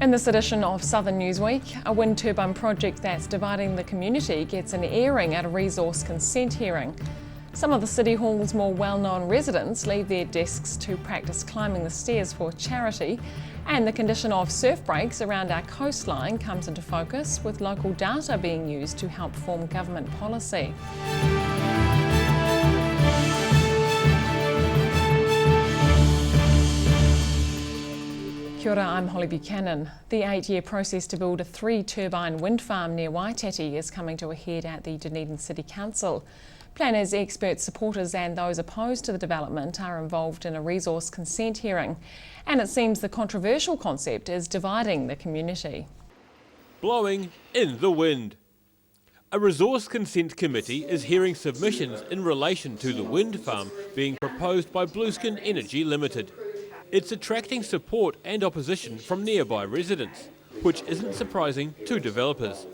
In this edition of Southern Newsweek, a wind turbine project that's dividing the community gets an airing at a resource consent hearing. Some of the City Hall's more well-known residents leave their desks to practice climbing the stairs for charity, and the condition of surf breaks around our coastline comes into focus, with local data being used to help form government policy. Kia ora, I'm Holly Buchanan. The 8-year process to build a 3-turbine wind farm near Waitati is coming to a head at the Dunedin City Council. Planners, experts, supporters and those opposed to the development are involved in a resource consent hearing, and it seems the controversial concept is dividing the community. Blowing in the wind. A resource consent committee is hearing submissions in relation to the wind farm being proposed by Blueskin Energy Limited. It's attracting support and opposition from nearby residents, which isn't surprising to developers.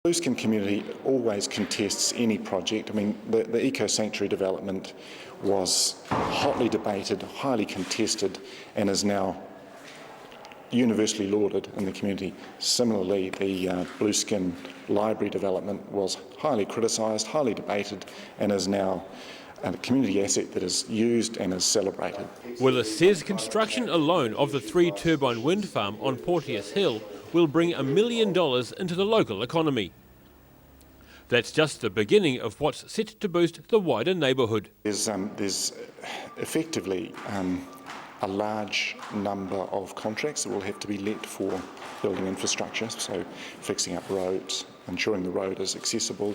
The Blueskin community always contests any project. I mean, the eco-sanctuary development was hotly debated, highly contested, and is now universally lauded in the community. Similarly, the Blueskin library development was highly criticised, highly debated, and is now a community asset that is used and is celebrated. Willis says construction alone of the 3-turbine wind farm on Porteous Hill will bring $1 million into the local economy. That's just the beginning of what's set to boost the wider neighbourhood. There's effectively a large number of contracts that will have to be let for building infrastructure, so fixing up roads, ensuring the road is accessible,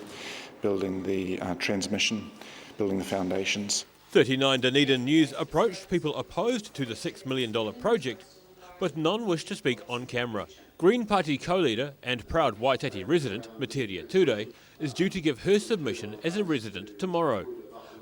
building the transmission, building the foundations. 39 Dunedin News approached people opposed to the $6 million project, but none wished to speak on camera. Green Party co-leader and proud Waitati resident, Materia Ture, is due to give her submission as a resident tomorrow,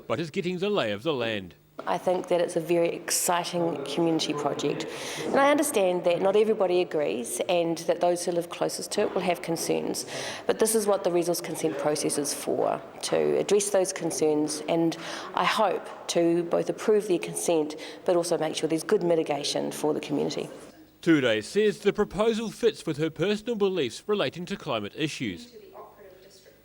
but is getting the lay of the land. I think that it's a very exciting community project, and I understand that not everybody agrees and that those who live closest to it will have concerns, but this is what the resource consent process is for, to address those concerns, and I hope to both approve their consent but also make sure there's good mitigation for the community. Ture says the proposal fits with her personal beliefs relating to climate issues.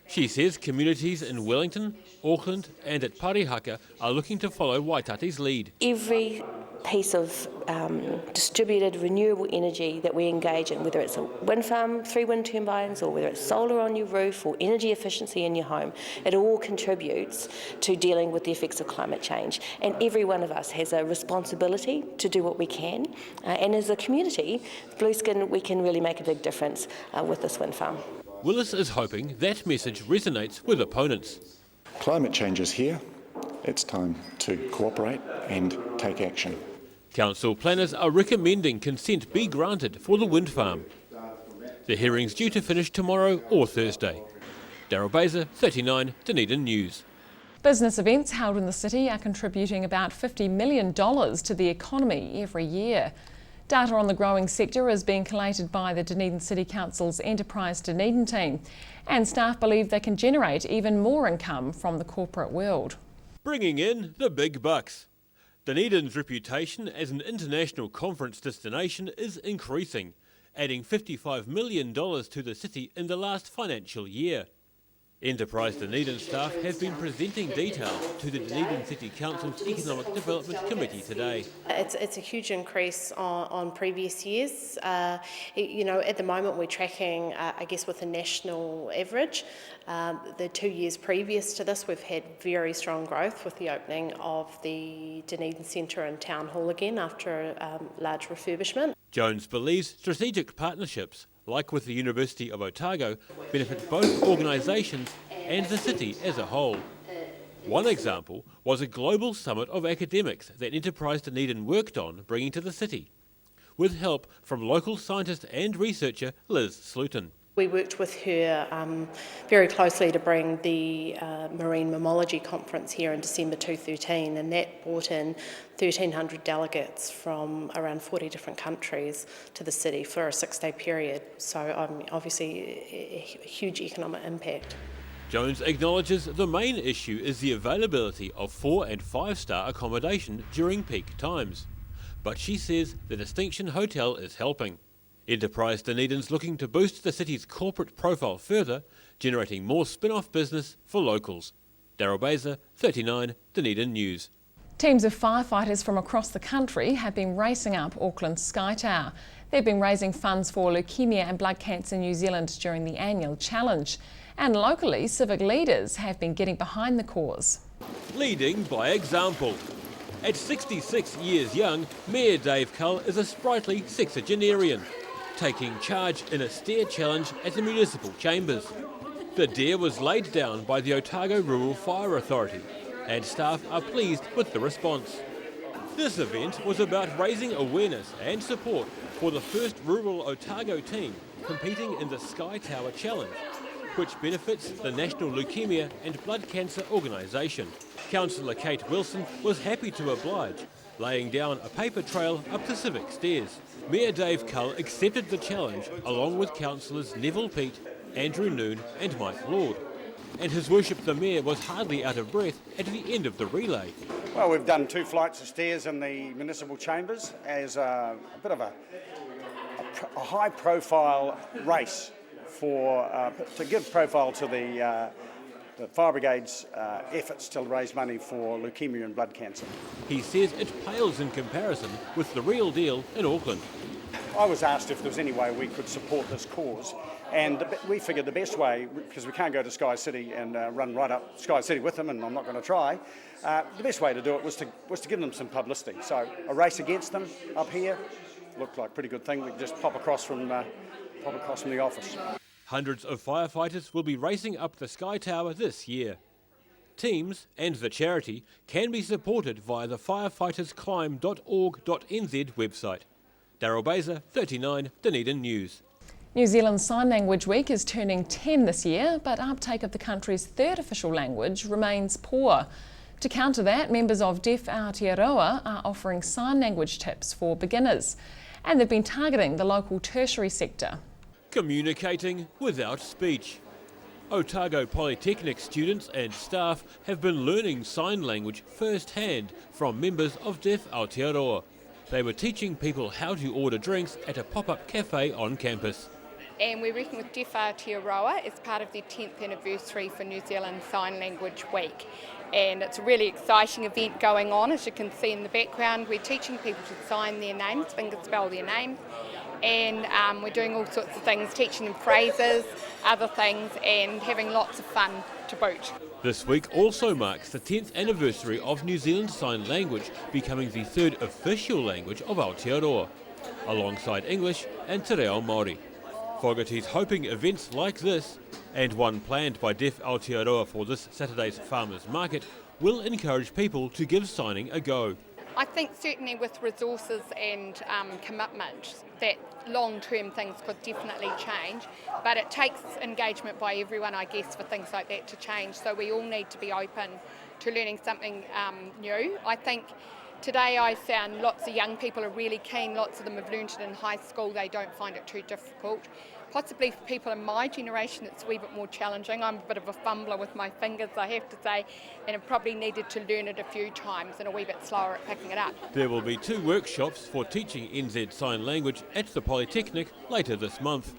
She says communities in Wellington, Auckland and at Parihaka are looking to follow Waitati's lead. Every piece of distributed renewable energy that we engage in, whether it's a wind farm, 3 wind turbines, or whether it's solar on your roof or energy efficiency in your home, it all contributes to dealing with the effects of climate change. And every one of us has a responsibility to do what we can. And as a community, Blueskin, we can really make a big difference with this wind farm. Willis is hoping that message resonates with opponents. Climate change is here. It's time to cooperate and take action. Council planners are recommending consent be granted for the wind farm. The hearing's due to finish tomorrow or Thursday. Daryl Baser, 39 Dunedin News. Business events held in the city are contributing about $50 million to the economy every year. Data on the growing sector is being collated by the Dunedin City Council's Enterprise Dunedin team, and staff believe they can generate even more income from the corporate world. Bringing in the big bucks. Dunedin's reputation as an international conference destination is increasing, adding $55 million to the city in the last financial year. Enterprise Dunedin staff have been presenting detail to the Dunedin City Council's Economic Development Committee today. It's a huge increase on previous years. You know, at the moment we're tracking, I guess, with the national average. The 2 years previous to this, we've had very strong growth with the opening of the Dunedin Centre and Town Hall again after a large refurbishment. Jones believes strategic partnerships, like with the University of Otago, benefit both organisations and the city as a whole. One example was a global summit of academics that Enterprise Dunedin worked on bringing to the city, with help from local scientist and researcher Liz Sluton. We worked with her very closely to bring the Marine Mammalogy Conference here in December 2013, and that brought in 1,300 delegates from around 40 different countries to the city for a 6-day period. So obviously a huge economic impact. Jones acknowledges the main issue is the availability of 4- and 5-star accommodation during peak times, but she says the Distinction Hotel is helping. Enterprise Dunedin's looking to boost the city's corporate profile further, generating more spin-off business for locals. Daryl Baser, 39 Dunedin News. Teams of firefighters from across the country have been racing up Auckland's Sky Tower. They've been raising funds for leukemia and blood cancer New Zealand during the annual challenge. And locally, civic leaders have been getting behind the cause. Leading by example. At 66 years young, Mayor Dave Cull is a sprightly sexagenarian, taking charge in a stair challenge at the municipal chambers. The dare was laid down by the Otago Rural Fire Authority, and staff are pleased with the response. This event was about raising awareness and support for the first rural Otago team competing in the Sky Tower Challenge, which benefits the National Leukemia and Blood Cancer Organisation. Councillor Kate Wilson was happy to oblige, laying down a paper trail up the civic stairs. Mayor Dave Cull accepted the challenge along with councillors Neville Peat, Andrew Noon and Mike Lord. And His Worship the Mayor was hardly out of breath at the end of the relay. Well, we've done 2 flights of stairs in the municipal chambers as a bit of a high-profile race to give profile to the Fire Brigade's efforts to raise money for leukemia and blood cancer. He says it pales in comparison with the real deal in Auckland. I was asked if there was any way we could support this cause, and we figured the best way, because we can't go to Sky City and run right up Sky City with them, and I'm not going to try, the best way to do it was to give them some publicity. So a race against them up here looked like a pretty good thing. We could just pop across from the office. Hundreds of firefighters will be racing up the Sky Tower this year. Teams and the charity can be supported via the firefightersclimb.org.nz website. Daryl Baser, 39 Dunedin News. New Zealand's Sign Language Week is turning 10 this year, but uptake of the country's third official language remains poor. To counter that, members of Deaf Aotearoa are offering sign language tips for beginners, and they've been targeting the local tertiary sector. Communicating without speech. Otago Polytechnic students and staff have been learning sign language firsthand from members of Deaf Aotearoa. They were teaching people how to order drinks at a pop-up cafe on campus. And we're working with Deaf Aotearoa as part of their 10th anniversary for New Zealand Sign Language Week. And it's a really exciting event going on. As you can see in the background, we're teaching people to sign their names, fingerspell their names. And we're doing all sorts of things, teaching them phrases, other things, and having lots of fun to boot. This week also marks the 10th anniversary of New Zealand Sign Language becoming the third official language of Aotearoa, alongside English and Te Reo Māori. Fogarty's hoping events like this, and one planned by Deaf Aotearoa for this Saturday's Farmers Market, will encourage people to give signing a go. I think certainly with resources and commitment that long-term things could definitely change, but it takes engagement by everyone, I guess, for things like that to change. So we all need to be open to learning something new. I think today I found lots of young people are really keen. Lots of them have learned it in high school. They don't find it too difficult. Possibly for people in my generation it's a wee bit more challenging. I'm a bit of a fumbler with my fingers, I have to say, and I've probably needed to learn it a few times and a wee bit slower at picking it up. There will be 2 workshops for teaching NZ Sign Language at the Polytechnic later this month.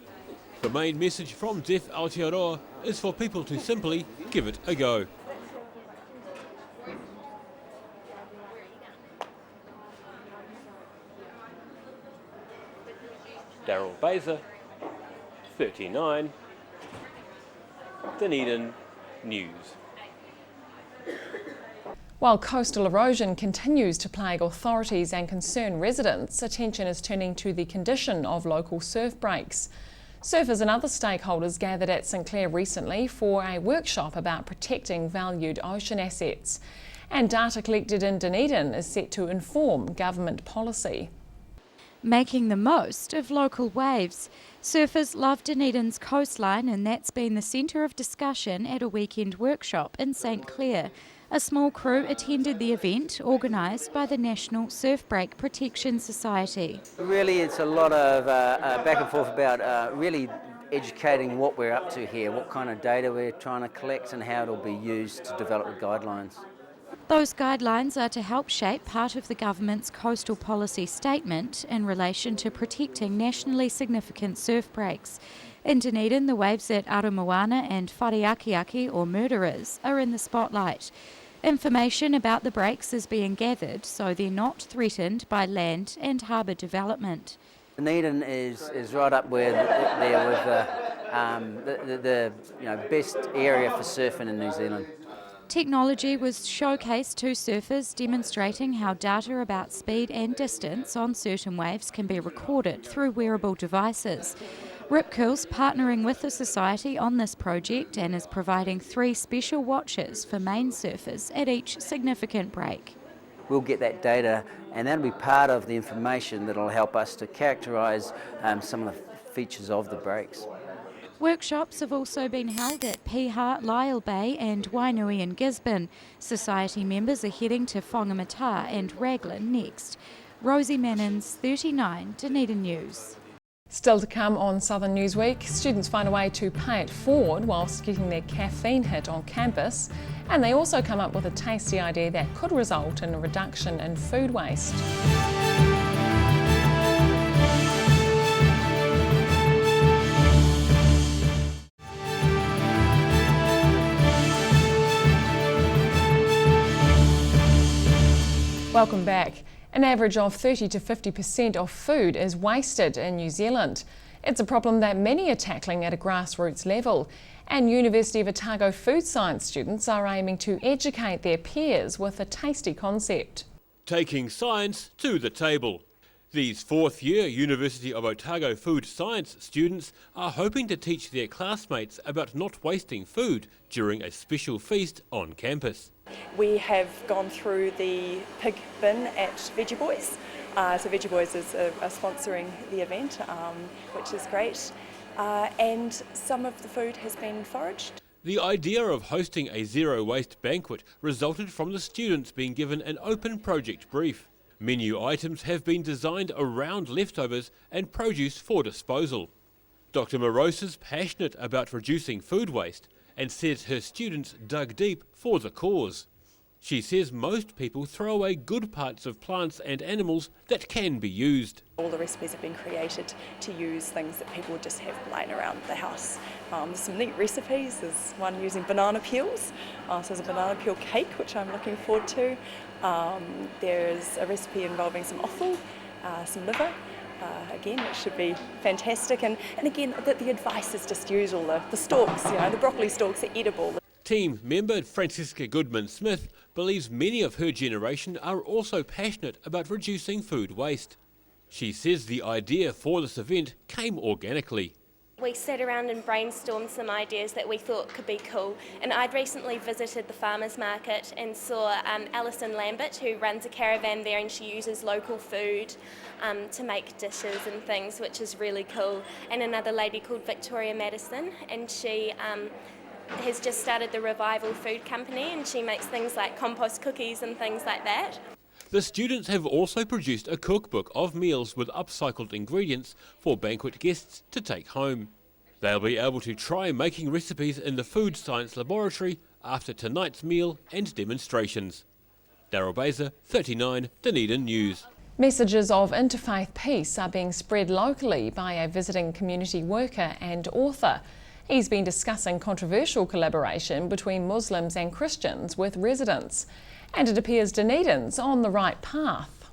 The main message from Deaf Aotearoa is for people to simply give it a go. Daryl Baser, 39 Dunedin News. While coastal erosion continues to plague authorities and concern residents, attention is turning to the condition of local surf breaks. Surfers and other stakeholders gathered at St Clair recently for a workshop about protecting valued ocean assets. And data collected in Dunedin is set to inform government policy. Making the most of local waves. Surfers love Dunedin's coastline, and that's been the centre of discussion at a weekend workshop in St Clair. A small crew attended the event organised by the National Surf Break Protection Society. Really, it's a lot of back and forth about really educating what we're up to here, what kind of data we're trying to collect and how it'll be used to develop the guidelines. Those guidelines are to help shape part of the government's coastal policy statement in relation to protecting nationally significant surf breaks. In Dunedin, the waves at Aramoana and Whareakiaki, or Murderers, are in the spotlight. Information about the breaks is being gathered so they're not threatened by land and harbour development. Dunedin is right up there with the best area for surfing in New Zealand. Technology was showcased to surfers, demonstrating how data about speed and distance on certain waves can be recorded through wearable devices. Rip Curl's partnering with the Society on this project and is providing 3 special watches for main surfers at each significant break. We'll get that data, and that'll be part of the information that'll help us to characterise some of the features of the breaks. Workshops have also been held at Piha, Lyle Bay and Wainui in Gisborne. Society members are heading to Whangamata and Raglan next. Rosie Mannins, 39, Dunedin News. Still to come on Southern Newsweek, students find a way to pay it forward whilst getting their caffeine hit on campus, and they also come up with a tasty idea that could result in a reduction in food waste. Welcome back. An average of 30 to 50% of food is wasted in New Zealand. It's a problem that many are tackling at a grassroots level, and University of Otago food science students are aiming to educate their peers with a tasty concept. Taking science to the table. These 4th year University of Otago food science students are hoping to teach their classmates about not wasting food during a special feast on campus. We have gone through the pig bin at Veggie Boys. So Veggie Boys is sponsoring the event, which is great. And some of the food has been foraged. The idea of hosting a zero waste banquet resulted from the students being given an open project brief. Menu items have been designed around leftovers and produce for disposal. Dr. Morose is passionate about reducing food waste and says her students dug deep for the cause. She says most people throw away good parts of plants and animals that can be used. All the recipes have been created to use things that people just have lying around the house. There's some neat recipes. There's one using banana peels. So there's a banana peel cake, which I'm looking forward to. There's a recipe involving some offal, some liver. Again, it should be fantastic. And again, the advice is just use all the stalks, the broccoli stalks are edible. Team member Francisca Goodman-Smith believes many of her generation are also passionate about reducing food waste. She says the idea for this event came organically. We sat around and brainstormed some ideas that we thought could be cool, and I'd recently visited the farmers market and saw Alison Lambert, who runs a caravan there, and she uses local food to make dishes and things, which is really cool, and another lady called Victoria Madison, and she has just started the Revival Food Company, and she makes things like compost cookies and things like that. The students have also produced a cookbook of meals with upcycled ingredients for banquet guests to take home. They'll be able to try making recipes in the food science laboratory after tonight's meal and demonstrations. Daryl Baser, 39, Dunedin News. Messages of interfaith peace are being spread locally by a visiting community worker and author. He's been discussing controversial collaboration between Muslims and Christians with residents. And it appears Dunedin's on the right path.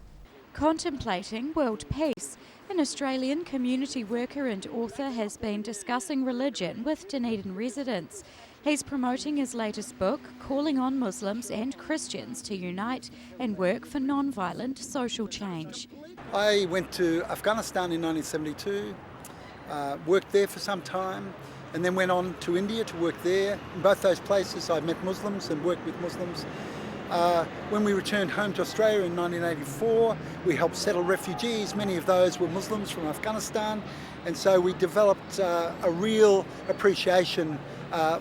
Contemplating world peace, an Australian community worker and author has been discussing religion with Dunedin residents. He's promoting his latest book, calling on Muslims and Christians to unite and work for non-violent social change. I went to Afghanistan in 1972, worked there for some time, and then went on to India to work there. In both those places I met Muslims and worked with Muslims. When we returned home to Australia in 1984, we helped settle refugees. Many of those were Muslims from Afghanistan, and so we developed a real appreciation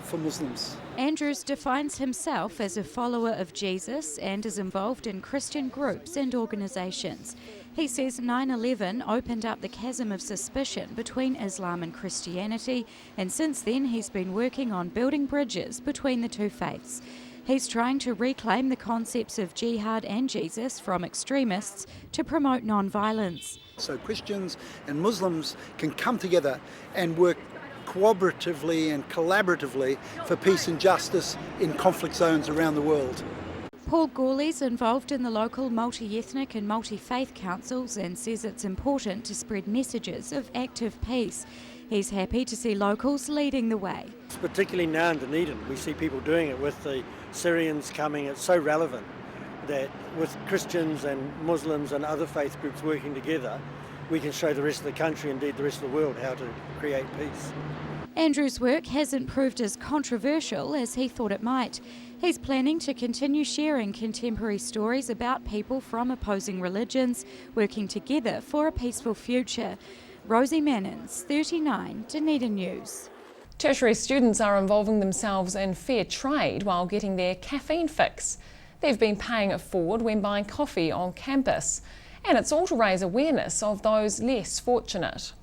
for Muslims. Andrews defines himself as a follower of Jesus and is involved in Christian groups and organisations. He says 9/11 opened up the chasm of suspicion between Islam and Christianity, and since then he's been working on building bridges between the two faiths. He's trying to reclaim the concepts of jihad and Jesus from extremists to promote non-violence. So Christians and Muslims can come together and work cooperatively and collaboratively for peace and justice in conflict zones around the world. Paul Gawley's involved in the local multi-ethnic and multi-faith councils and says it's important to spread messages of active peace. He's happy to see locals leading the way. Particularly now in Dunedin, we see people doing it with the Syrians coming. It's so relevant that with Christians and Muslims and other faith groups working together, we can show the rest of the country, indeed the rest of the world, how to create peace. Andrew's work hasn't proved as controversial as he thought it might. He's planning to continue sharing contemporary stories about people from opposing religions working together for a peaceful future. Rosie Mannins, 39, Dunedin News. Tertiary students are involving themselves in fair trade while getting their caffeine fix. They've been paying it forward when buying coffee on campus. And it's all to raise awareness of those less fortunate.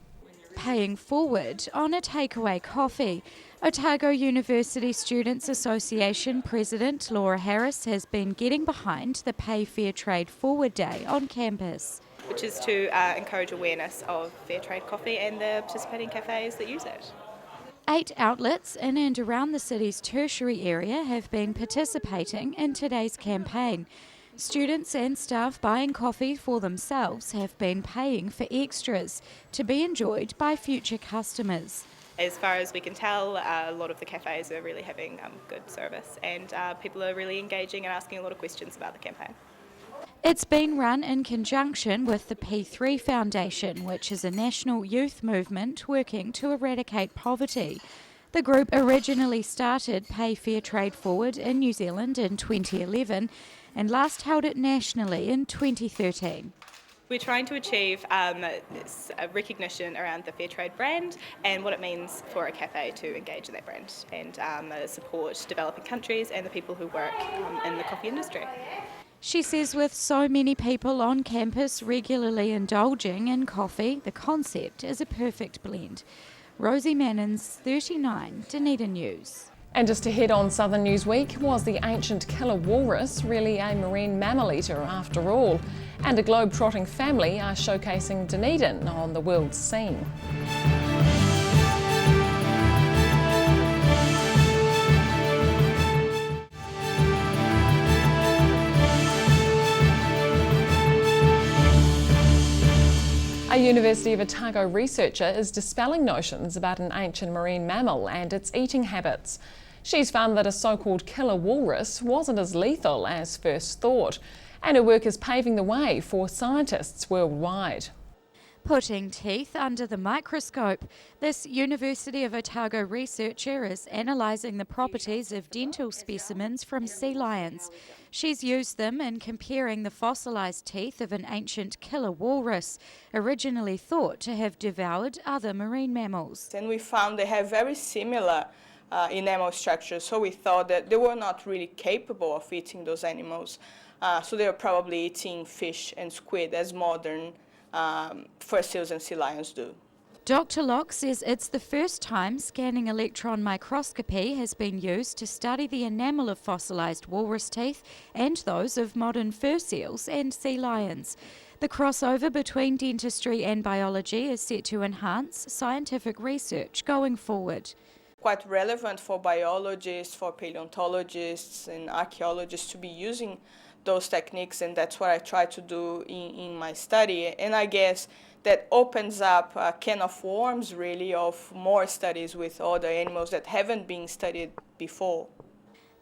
Paying forward on a takeaway coffee. Otago University Students Association President Laura Harris has been getting behind the Pay Fair Trade Forward Day on campus, which is to encourage awareness of fair trade coffee and the participating cafes that use it. 8 outlets in and around the city's tertiary area have been participating in today's campaign. Students and staff buying coffee for themselves have been paying for extras to be enjoyed by future customers. As far as we can tell, a lot of the cafes are really having good service, and people are really engaging and asking a lot of questions about the campaign. It's been run in conjunction with the P3 Foundation, which is a national youth movement working to eradicate poverty. The group originally started Pay Fair Trade Forward in New Zealand in 2011 and last held it nationally in 2013. We're trying to achieve this recognition around the fair trade brand and what it means for a cafe to engage in that brand and support developing countries and the people who work in the coffee industry. She says with so many people on campus regularly indulging in coffee, the concept is a perfect blend. Rosie Mannins, 39, Dunedin News. And just ahead on Southern Newsweek, was the ancient killer walrus really a marine mammal eater after all? And a globe-trotting family are showcasing Dunedin on the world's scene. A University of Otago researcher is dispelling notions about an ancient marine mammal and its eating habits. She's found that a so-called killer walrus wasn't as lethal as first thought, and her work is paving the way for scientists worldwide. Putting teeth under the microscope, this University of Otago researcher is analysing the properties of dental specimens from sea lions. She's used them in comparing the fossilised teeth of an ancient killer walrus, originally thought to have devoured other marine mammals. And we found they have very similar enamel structures, so we thought that they were not really capable of eating those animals. So they were probably eating fish and squid as modern fossils and sea lions do. Dr. Locke says it's the first time scanning electron microscopy has been used to study the enamel of fossilised walrus teeth and those of modern fur seals and sea lions. The crossover between dentistry and biology is set to enhance scientific research going forward. Quite relevant for biologists, for paleontologists and archaeologists to be using those techniques, and that's what I try to do in my study. And I guess that opens up a can of worms, really, of more studies with other animals that haven't been studied before.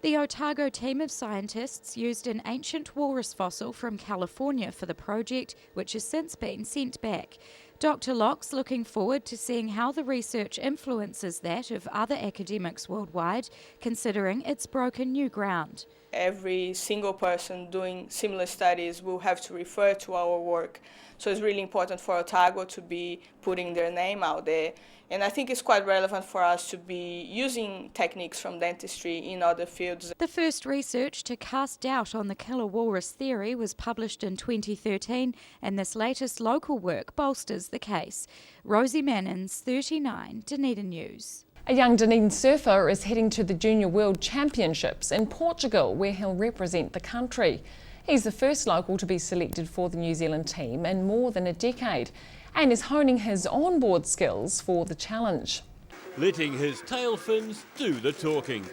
The Otago team of scientists used an ancient walrus fossil from California for the project, which has since been sent back. Dr. Locke's looking forward to seeing how the research influences that of other academics worldwide, considering it's broken new ground. Every single person doing similar studies will have to refer to our work. So it's really important for Otago to be putting their name out there. And I think it's quite relevant for us to be using techniques from dentistry in other fields. The first research to cast doubt on the killer walrus theory was published in 2013, and this latest local work bolsters the case. Rosie Mannins, 39, Dunedin News. A young Dunedin surfer is heading to the Junior World Championships in Portugal, where he'll represent the country. He's the first local to be selected for the New Zealand team in more than a decade and is honing his onboard skills for the challenge. Letting his tail fins do the talking.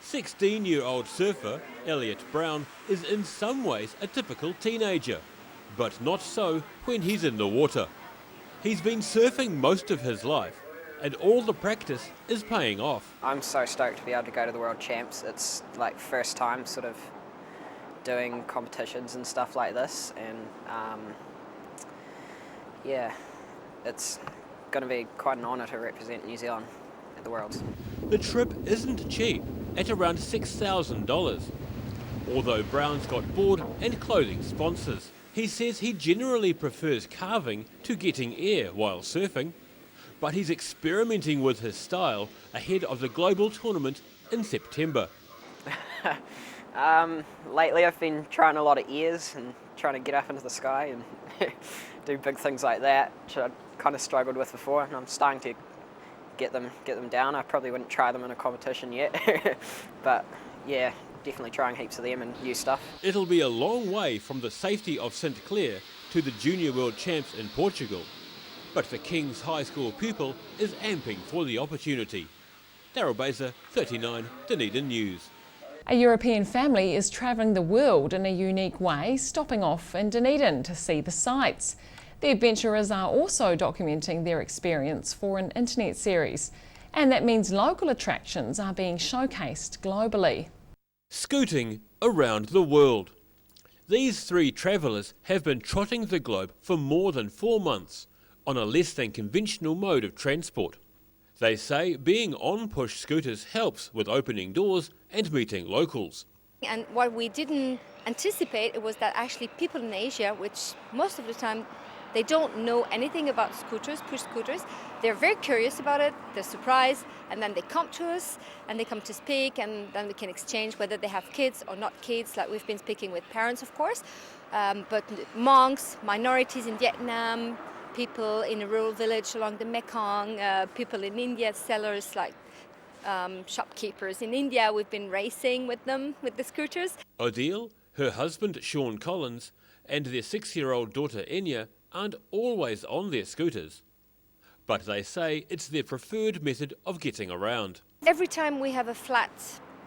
16-year-old surfer Elliot Brown is in some ways a typical teenager, but not so when he's in the water. He's been surfing most of his life, and all the practice is paying off. I'm so stoked to be able to go to the World Champs. It's like first time sort of doing competitions and stuff like this, and yeah, it's going to be quite an honour to represent New Zealand at the Worlds. The trip isn't cheap, at around $6,000. Although Brown's got board and clothing sponsors, he says he generally prefers carving to getting air while surfing, but he's experimenting with his style ahead of the global tournament in September. Lately I've been trying a lot of airs and trying to get up into the sky and do big things like that, which I kind of struggled with before, and I'm starting to get them down. I probably wouldn't try them in a competition yet, but yeah, definitely trying heaps of them and new stuff. It'll be a long way from the safety of St Clair to the Junior World Champs in Portugal, but the King's High School pupil is amping for the opportunity. Daryl Baser, 39 Dunedin News. A European family is travelling the world in a unique way, stopping off in Dunedin to see the sights. The adventurers are also documenting their experience for an internet series, and that means local attractions are being showcased globally. Scooting around the world. These three travellers have been trotting the globe for more than 4 months on a less than conventional mode of transport. They say being on push scooters helps with opening doors and meeting locals. And what we didn't anticipate was that actually people in Asia, which most of the time they don't know anything about scooters, push scooters, they're very curious about it, they're surprised, and then they come to us and they come to speak, and then we can exchange whether they have kids or not kids, like we've been speaking with parents, of course, but monks, minorities in Vietnam, people in a rural village along the Mekong, people in India, sellers like shopkeepers in India. We've been racing with them with the scooters. Odile, her husband Sean Collins, and their 6-year-old daughter Enya aren't always on their scooters, but they say it's their preferred method of getting around. Every time we have a flat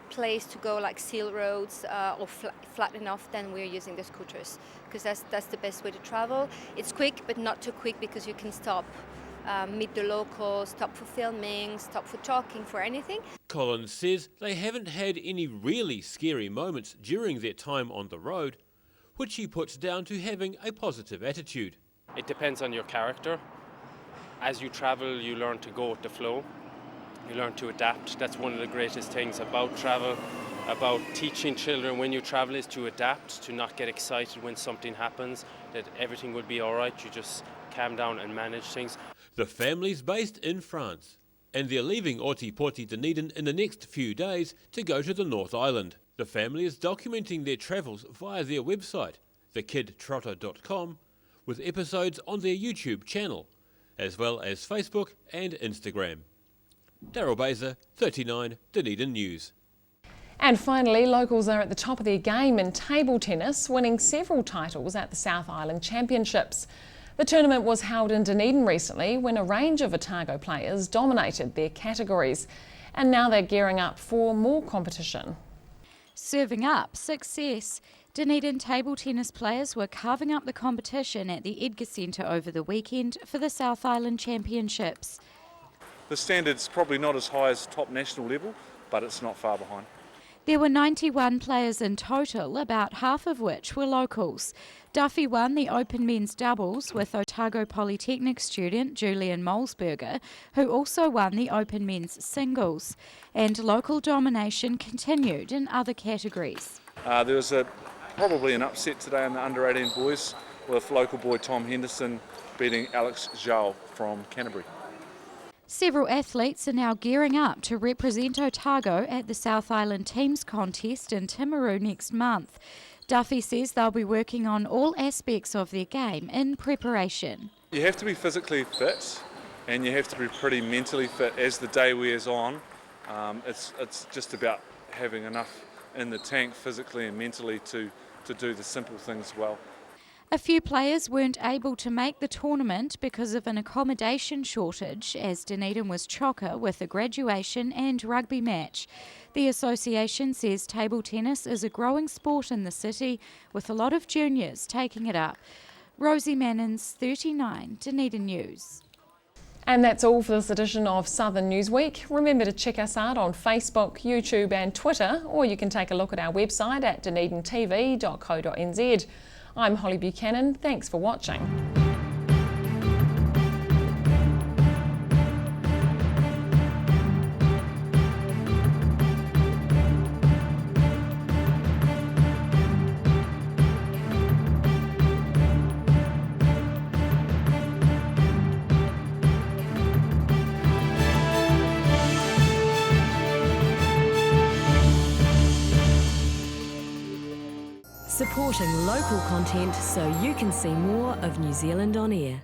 place to go, like seal roads or flat enough, then we're using the scooters, because that's the best way to travel. It's quick, but not too quick, because you can stop, meet the locals, stop for filming, stop for talking, for anything. Collins says they haven't had any really scary moments during their time on the road, which he puts down to having a positive attitude. It depends on your character. As you travel, you learn to go with the flow. You learn to adapt. That's one of the greatest things about travel, about teaching children when you travel, is to adapt, to not get excited when something happens, that everything will be all right. You just calm down and manage things. The family's based in France, and they're leaving Ōtepoti Dunedin in the next few days to go to the North Island. The family is documenting their travels via their website, thekidtrotter.com, with episodes on their YouTube channel, as well as Facebook and Instagram. Daryl Baser, 39 Dunedin News. And finally, locals are at the top of their game in table tennis, winning several titles at the South Island Championships. The tournament was held in Dunedin recently when a range of Otago players dominated their categories, and now they're gearing up for more competition. Serving up success. Dunedin table tennis players were carving up the competition at the Edgar Centre over the weekend for the South Island Championships. The standard's probably not as high as top national level, but it's not far behind. There were 91 players in total, about half of which were locals. Duffy won the Open Men's Doubles with Otago Polytechnic student Julian Molesberger, who also won the Open Men's Singles. And local domination continued in other categories. There was probably an upset today in the under-18 boys, with local boy Tom Henderson beating Alex Zhao from Canterbury. Several athletes are now gearing up to represent Otago at the South Island Teams contest in Timaru next month. Duffy says they'll be working on all aspects of their game in preparation. You have to be physically fit and you have to be pretty mentally fit as the day wears on. It's just about having enough in the tank physically and mentally to do the simple things well. A few players weren't able to make the tournament because of an accommodation shortage, as Dunedin was chocker with a graduation and rugby match. The association says table tennis is a growing sport in the city, with a lot of juniors taking it up. Rosie Mannins, 39, Dunedin News. And that's all for this edition of Southern Newsweek. Remember to check us out on Facebook, YouTube and Twitter, or you can take a look at our website at dunedintv.co.nz. I'm Holly Buchanan. Thanks for watching. Supporting local content so you can see more of New Zealand on air.